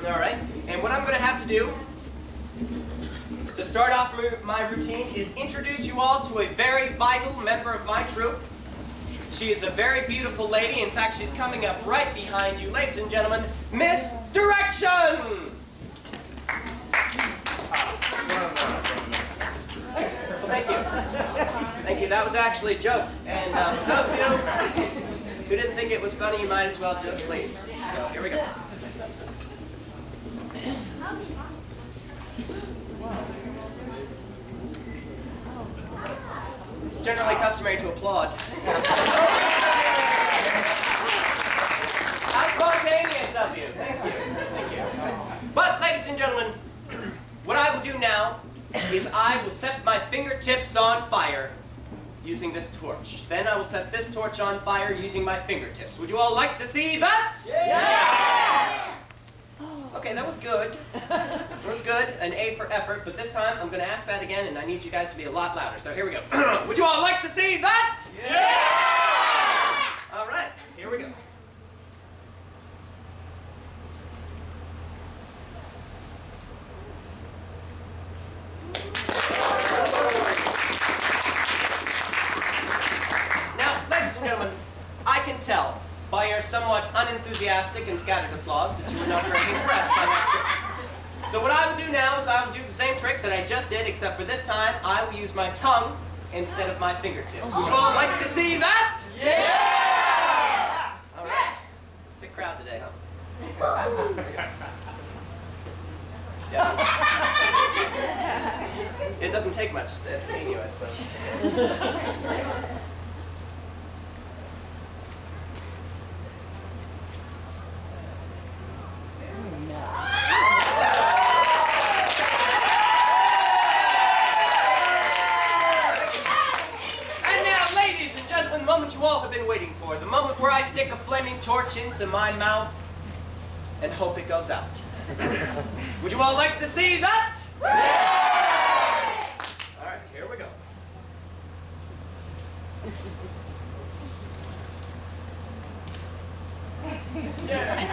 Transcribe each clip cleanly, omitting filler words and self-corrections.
All right. And what I'm going to have to do to start off my routine is introduce you all to a very vital member of my troupe. She is a very beautiful lady. In fact, she's coming up right behind you. Ladies and gentlemen, Miss Direction! Thank you. Thank you. That was actually a joke. And for those of you who didn't think it was funny, you might as well just leave. So here we go. It's generally customary to applaud. How spontaneous of you. Thank you. Thank you. But, ladies and gentlemen, what I will do now is I will set my fingertips on fire using this torch. Then I will set this torch on fire using my fingertips. Would you all like to see that? Yes! Okay, that was good. That was good. An A for effort, but this time I'm going to ask that again, and I need you guys to be a lot louder. So here we go. Would you all like to see that? Yeah! All right, here we go. Now, ladies and gentlemen, I can tell by your somewhat unenthusiastic and scattered applause that you were not very impressed by that trick. So what I will do now is I will do the same trick that I just did, except for this time I will use my tongue instead of my fingertips. Would you all like to see that? Yeah! All right. Sick crowd today, huh? Yeah. It doesn't take much to entertain you, I suppose. You all have been waiting for, the moment where I stick a flaming torch into my mouth and hope it goes out. Would you all like to see that? Yeah! All right, here we go. Yeah.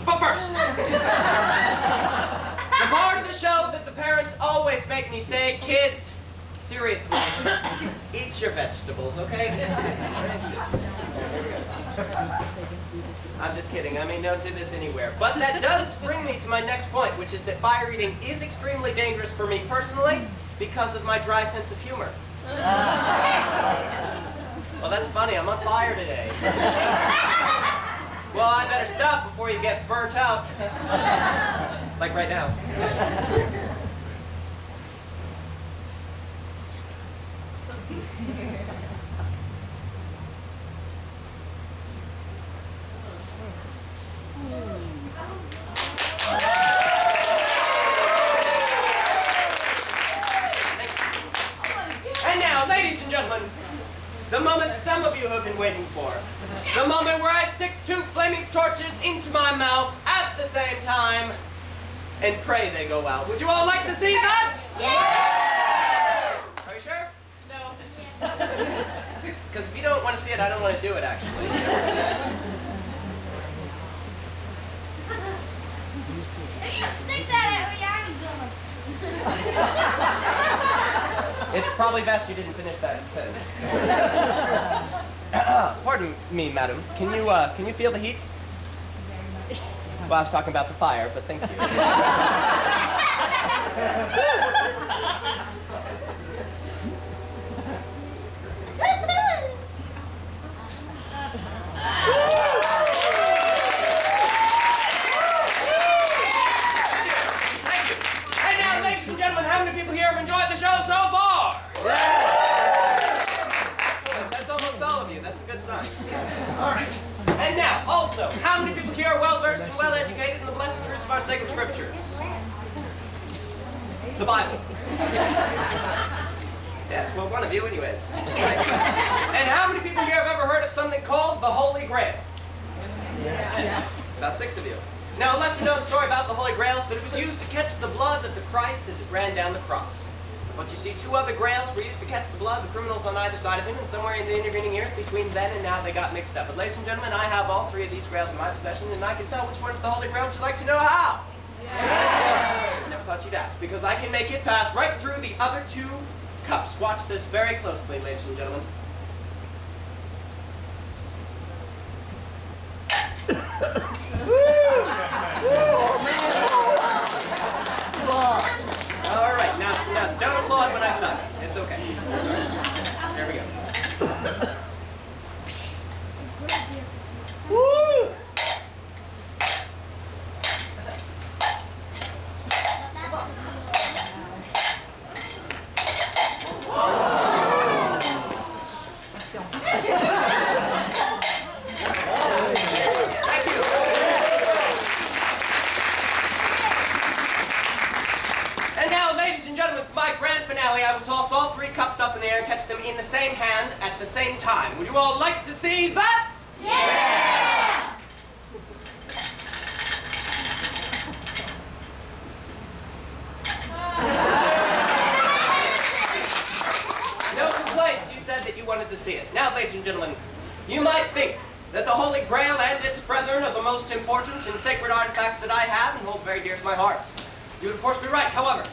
But first, the part of the show that the parents always make me say, kids, seriously, eat your vegetables, okay? I'm just kidding. I mean, don't do this anywhere. But that does bring me to my next point, which is that fire eating is extremely dangerous for me personally because of my dry sense of humor. Well, that's funny. I'm on fire today. Well, I better stop before you get burnt out. Like right now. And now, ladies and gentlemen, the moment some of you have been waiting for. The moment where I stick 2 flaming torches into my mouth at the same time and pray they go out. Would you all like to see that? Yeah! Are you sure? No. Because if you don't want to see it, I don't want to do it, actually. If you stick that at me, I'm gonna. It's probably best you didn't finish that sentence. Pardon me, madam. Can you feel the heat? Well, I was talking about the fire, but thank you. Thank you. And now, ladies and gentlemen, how many people here have enjoyed the show so far? Excellent. That's almost all of you. That's a good sign. All right. And now, also, how many people here are well-versed and well-educated in the blessed truths of our sacred scriptures? The Bible. Yes, well, one of you anyways. And how many people here have ever heard of something called the Holy Grail? Yes. About 6 of you. Now, a lesser-known story about the Holy Grail is that it was used to catch the blood of the Christ as it ran down the cross. But you see, 2 other grails were used to catch the blood of the criminals on either side of him, and somewhere in the intervening years between then and now they got mixed up. But ladies and gentlemen, I have all 3 of these grails in my possession, and I can tell which one is the Holy Grail. Would you like to know how? Yes. I never thought you'd ask, because I can make it pass right through the other 2 cups. Watch this very closely, ladies and gentlemen. All right, now don't applaud when I suck. It's okay. It's all right. There we go. Woo! I will toss all 3 cups up in the air and catch them in the same hand at the same time. Would you all like to see that? Yeah! No complaints. You said that you wanted to see it. Now, ladies and gentlemen, you might think that the Holy Grail and its brethren are the most important and sacred artifacts that I have and hold very dear to my heart. You would, of course, be right. However,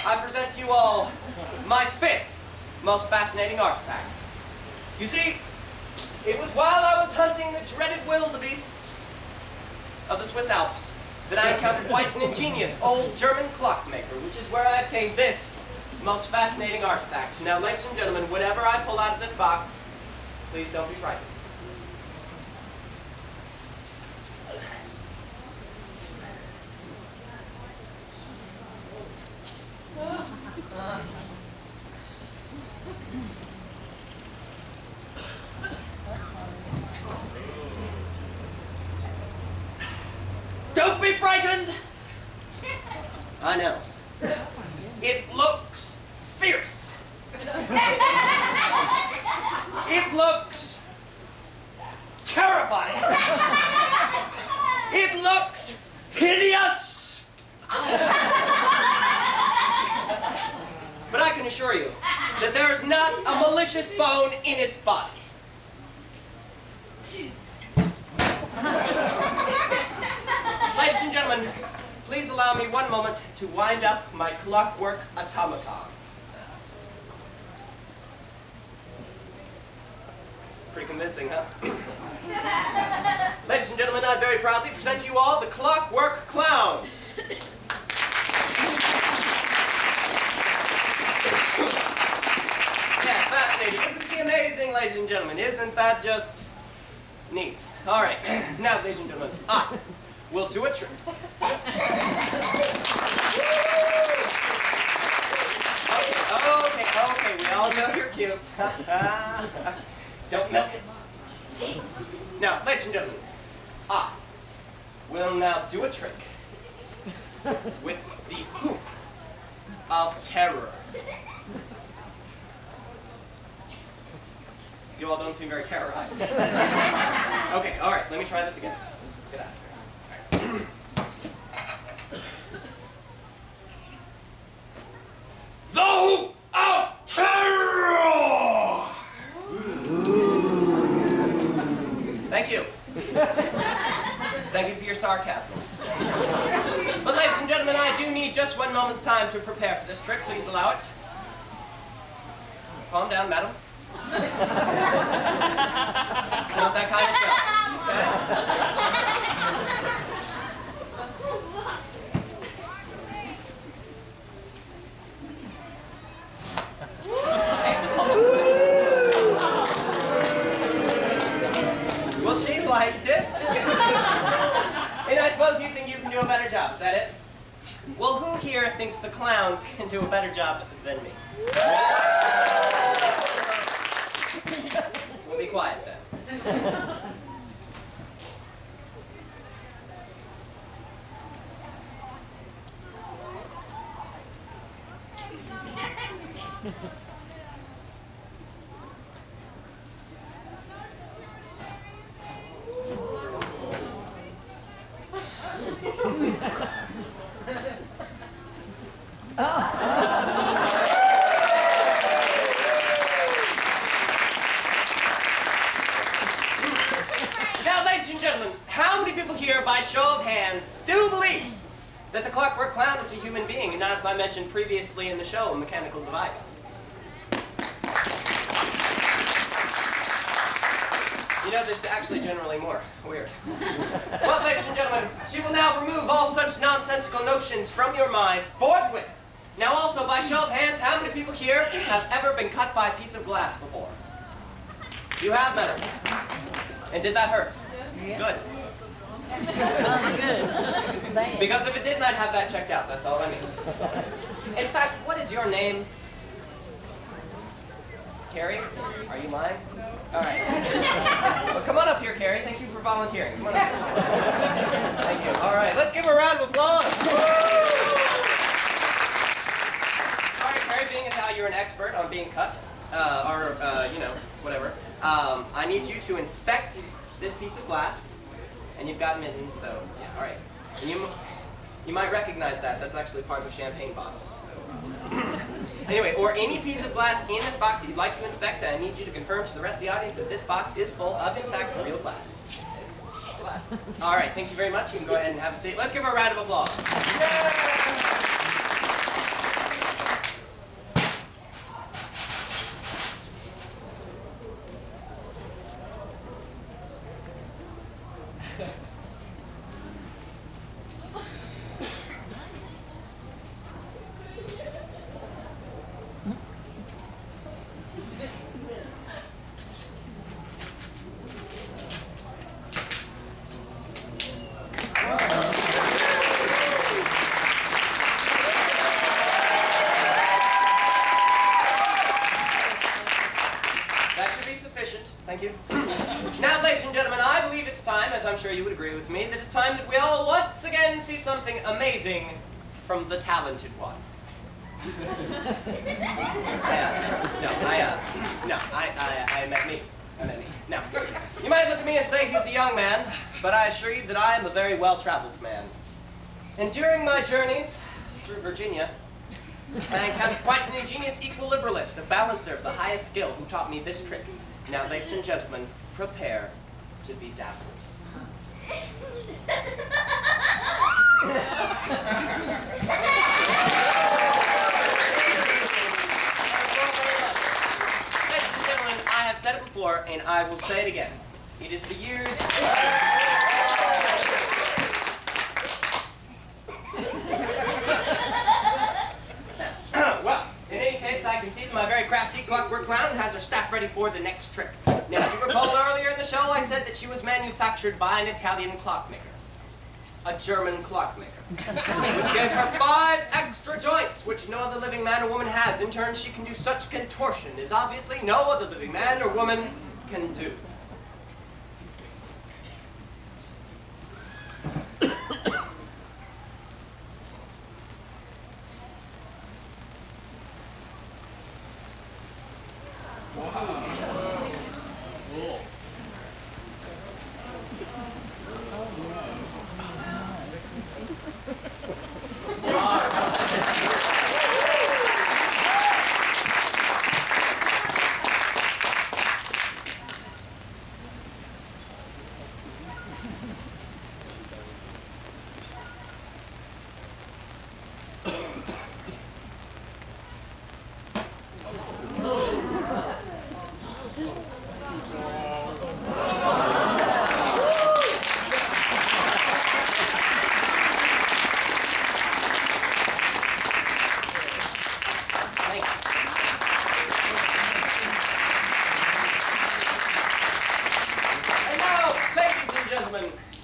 I present to you all my 5th most fascinating artifact. You see, it was while I was hunting the dreaded wildebeests of the Swiss Alps that I encountered quite an ingenious old German clockmaker, which is where I obtained this most fascinating artifact. Now, ladies and gentlemen, whatever I pull out of this box, please don't be frightened. Don't be frightened! I know. It looks fierce. It looks terrifying. It looks hideous. But I can assure you that there's not a malicious bone in its body. Ladies and gentlemen, please allow me one moment to wind up my clockwork automaton. Pretty convincing, huh? Ladies and gentlemen, I very proudly present to you all the Clockwork Clown. Yeah, fascinating. Isn't she amazing, ladies and gentlemen? Isn't that just neat? All right. Now, ladies and gentlemen, I will do a trick. Okay, we all know you're cute. Don't milk it. Now, ladies and gentlemen, I will now do a trick with the hoop of terror. You all don't seem very terrorized. Okay, all right, let me try this again. Get out. All right. The hoop of terror! Thank you. Thank you for your sarcasm. But ladies and gentlemen, I do need just 1 moment's time to prepare for this trick. Please allow it. Calm down, madam. It's not that kind of show. Well, she liked it. And I suppose you think you can do a better job, is that it? Well, who here thinks the clown can do a better job than me? We'll be quiet then. gentlemen, how many people here, by show of hands, still believe that the clockwork clown is a human being and not, as I mentioned previously in the show, a mechanical device? You know, there's actually generally more. Weird. Well, ladies and gentlemen, she will now remove all such nonsensical notions from your mind forthwith. Now also, by show of hands, how many people here have ever been cut by a piece of glass before? You have, madam. And did that hurt? Yes. Good. Good. Because if it didn't, I'd have that checked out. That's all I mean. In fact, what is your name? Carrie? Are you mine? All right. Well, come on up here, Carrie. Thank you for volunteering. Come on up here. Thank you. All right, let's give her a round of applause. All right, Carrie, being as how you're an expert on being cut, you know, whatever, I need you to inspect this piece of glass, and you've got mittens, so, yeah, all right. And you might recognize that. That's actually part of a champagne bottle, so. Anyway, or any piece of glass in this box that you'd like to inspect, and I need you to confirm to the rest of the audience that this box is full of, in fact, real glass. All right, thank you very much. You can go ahead and have a seat. Let's give her a round of applause. Yay! Thank you. Now, ladies and gentlemen, I believe it's time, as I'm sure you would agree with me, that it's time that we all once again see something amazing from the talented one. I meant me. Now, you might look at me and say he's a young man, but I assure you that I am a very well-traveled man. And during my journeys through Virginia, I encountered quite an ingenious equilibralist, a balancer of the highest skill, who taught me this trick. Now, ladies and gentlemen, prepare to be dazzled. Ladies and gentlemen, I have said it before, and I will say it again. It is the years... Well, in any case, I can see that my very crafty clockwork clown has her staff ready for the next trick. Now, if you recall earlier in the show, I said that she was manufactured by an Italian clockmaker. A German clockmaker. Which gave her 5 extra joints, which no other living man or woman has. In turn, she can do such contortion as obviously no other living man or woman can do.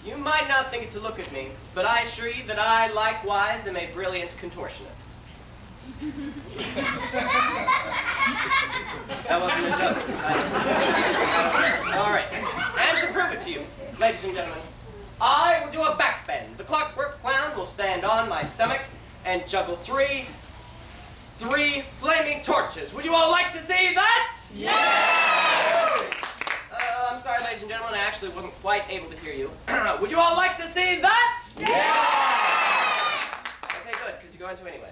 You might not think it to look at me, but I assure you that I likewise am a brilliant contortionist. That wasn't a joke. All right. And to prove it to you, ladies and gentlemen, I will do a back bend. The clockwork clown will stand on my stomach and juggle three flaming torches. Would you all like to see that? Yeah! I'm sorry, ladies and gentlemen, I actually wasn't quite able to hear you. Would you all like to see that? Yeah! Okay, good, because you're going to anyway.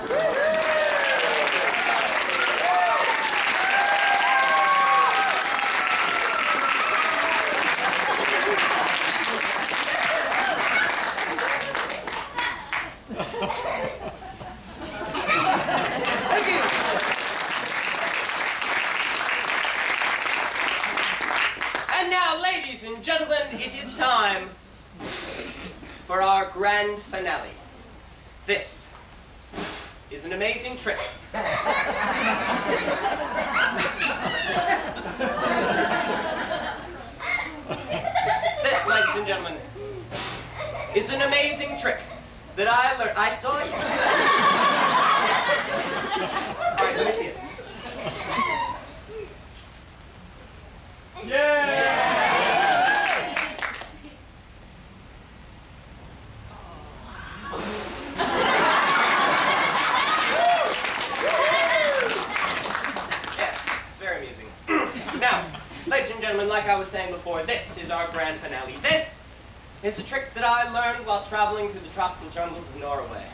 Thank you. And now, ladies and gentlemen, it is time for our grand finale. This is an amazing trick. This, ladies and gentlemen, is an amazing trick that I learned. I saw you. All right, let me see it. Yeah! Very amusing. Now, ladies and gentlemen, like I was saying before, this is our grand finale. This is a trick that I learned while traveling through the tropical jungles of Norway.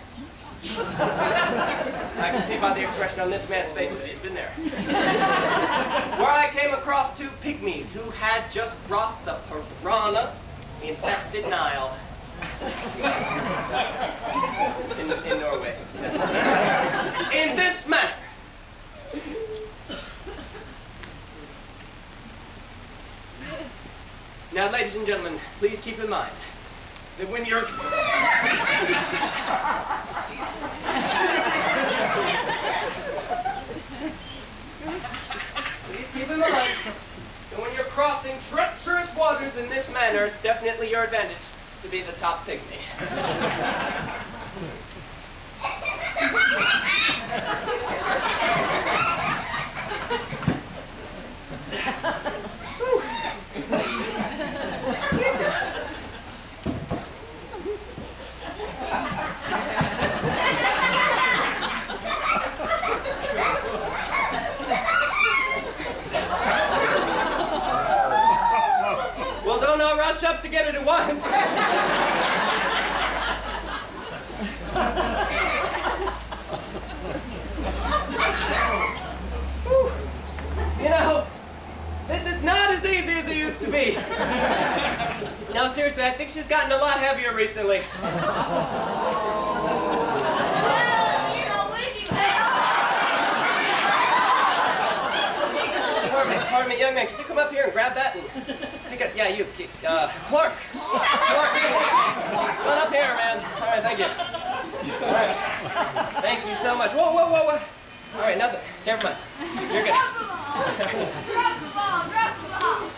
I can see by the expression on this man's face that he's been there. Where I came across two pygmies who had just crossed the piranha-infested Nile. In Norway. In this manner. Now, ladies and gentlemen, please keep in mind that when you're... Please keep in mind that when you're crossing treacherous waters in this manner, it's definitely your advantage to be the top pygmy. Well, don't all rush up to get it at once. You know, this is not as easy as it used to be. No, seriously, I think she's gotten a lot heavier recently. Pardon me, young man, can you come up here and grab that and pick up, yeah, you, Clark. Clark, come on up here, man. All right, thank you. All right, thank you so much. Whoa, whoa, whoa, whoa. All right, nothing, never mind. You're good. Drop the ball, drop the ball.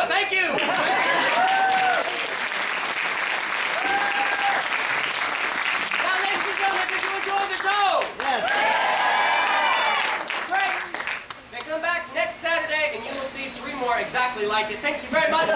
Thank you! Now, ladies and gentlemen, did you enjoy the show? Yes. Great! Then come back next Saturday and you will see 3 more exactly like it. Thank you very much.